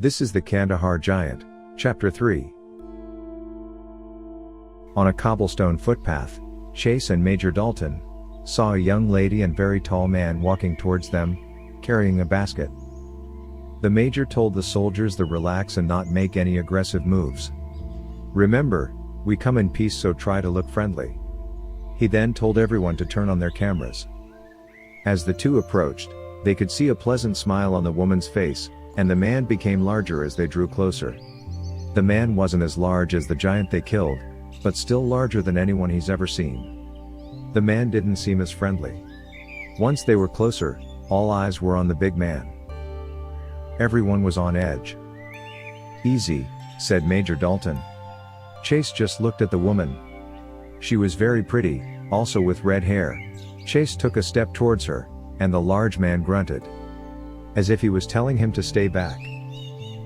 This is the Kandahar Giant, Chapter 3. On a cobblestone footpath, Chase and Major Dalton saw a young lady and very tall man walking towards them, carrying a basket. The Major told the soldiers to relax and not make any aggressive moves. "Remember, we come in peace, so try to look friendly." He then told everyone to turn on their cameras. As the two approached, they could see a pleasant smile on the woman's face, and the man became larger as they drew closer. The man wasn't as large as the giant they killed, but still larger than anyone he's ever seen. The man didn't seem as friendly. Once they were closer, all eyes were on the big man. Everyone was on edge. "Easy," said Major Dalton. Chase just looked at the woman. She was very pretty, also with red hair. Chase took a step towards her, and the large man grunted, as if he was telling him to stay back.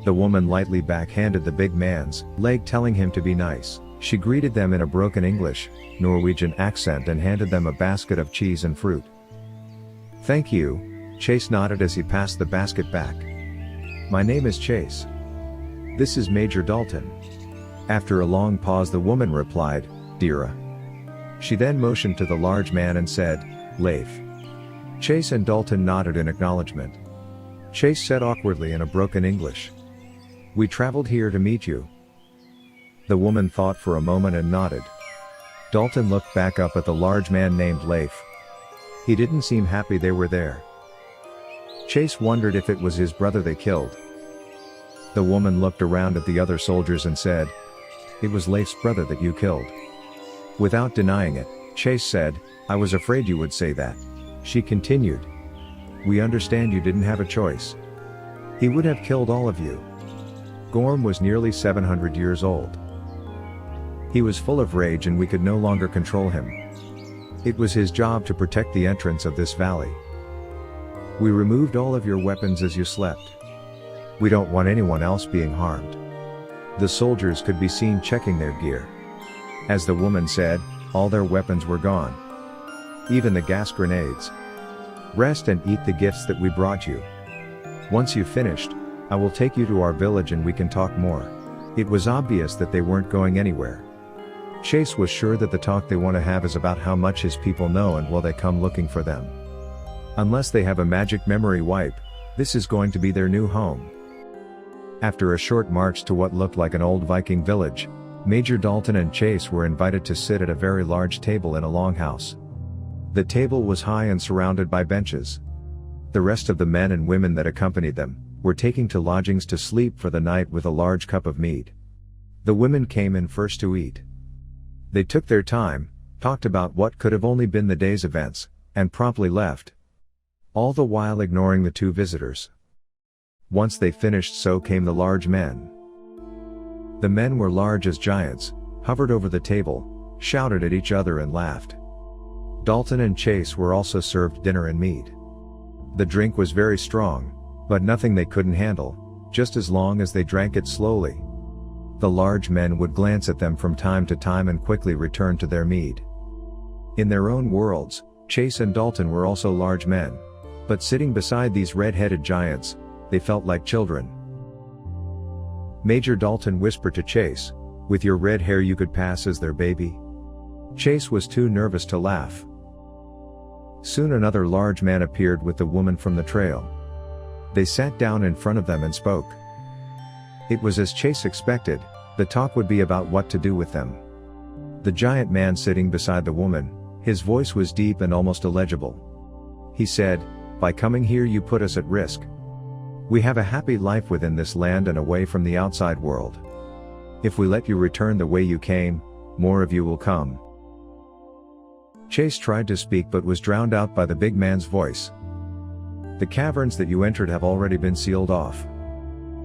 The woman lightly backhanded the big man's leg, telling him to be nice. She greeted them in a broken English, Norwegian accent and handed them a basket of cheese and fruit. "Thank you," Chase nodded as he passed the basket back. "My name is Chase. This is Major Dalton." After a long pause, the woman replied, "Dira." She then motioned to the large man and said, "Leif." Chase and Dalton nodded in acknowledgement. Chase said awkwardly in a broken English, "We traveled here to meet you." The woman thought for a moment and nodded. Dalton looked back up at the large man named Leif. He didn't seem happy they were there. Chase wondered if it was his brother they killed. The woman looked around at the other soldiers and said, "It was Leif's brother that you killed." Without denying it, Chase said, "I was afraid you would say that." She continued, "We understand you didn't have a choice. He would have killed all of you." Gorm was nearly 700 years old. He was full of rage and we could no longer control him. It was his job to protect the entrance of this valley. "We removed all of your weapons as you slept. We don't want anyone else being harmed." The soldiers could be seen checking their gear. As the woman said, all their weapons were gone. Even the gas grenades. "Rest and eat the gifts that we brought you. Once you've finished, I will take you to our village and we can talk more." It was obvious that they weren't going anywhere. Chase was sure that the talk they want to have is about how much his people know and will they come looking for them. Unless they have a magic memory wipe, this is going to be their new home. After a short march to what looked like an old Viking village, Major Dalton and Chase were invited to sit at a very large table in a longhouse. The table was high and surrounded by benches. The rest of the men and women that accompanied them were taking to lodgings to sleep for the night with a large cup of mead. The women came in first to eat. They took their time, talked about what could have only been the day's events, and promptly left. All the while ignoring the two visitors. Once they finished, so came the large men. The men were large as giants, hovered over the table, shouted at each other and laughed. Dalton and Chase were also served dinner and mead. The drink was very strong, but nothing they couldn't handle, just as long as they drank it slowly. The large men would glance at them from time to time and quickly return to their mead. In their own worlds, Chase and Dalton were also large men. But sitting beside these red-headed giants, they felt like children. Major Dalton whispered to Chase, "With your red hair you could pass as their baby." Chase was too nervous to laugh. Soon another large man appeared with the woman from the trail. They sat down in front of them and spoke. It was as Chase expected, the talk would be about what to do with them. The giant man sitting beside the woman, his voice was deep and almost illegible. He said, "By coming here you put us at risk. We have a happy life within this land and away from the outside world. If we let you return the way you came, more of you will come." Chase tried to speak but was drowned out by the big man's voice. "The caverns that you entered have already been sealed off.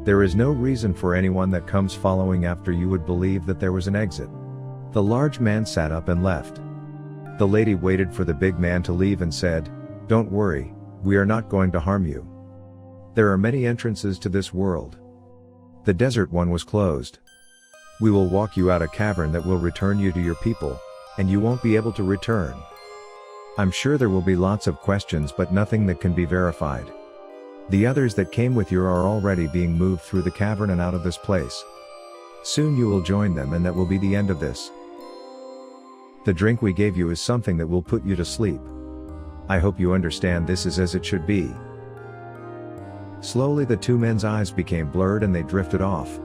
There is no reason for anyone that comes following after you would believe that there was an exit." The large man sat up and left. The lady waited for the big man to leave and said, "Don't worry, we are not going to harm you. There are many entrances to this world. The desert one was closed. We will walk you out a cavern that will return you to your people, and you won't be able to return. I'm sure there will be lots of questions but nothing that can be verified. The others that came with you are already being moved through the cavern and out of this place. Soon you will join them, and that will be the end of this. The drink we gave you is something that will put you to sleep. I hope you understand this is as it should be." Slowly the two men's eyes became blurred and they drifted off.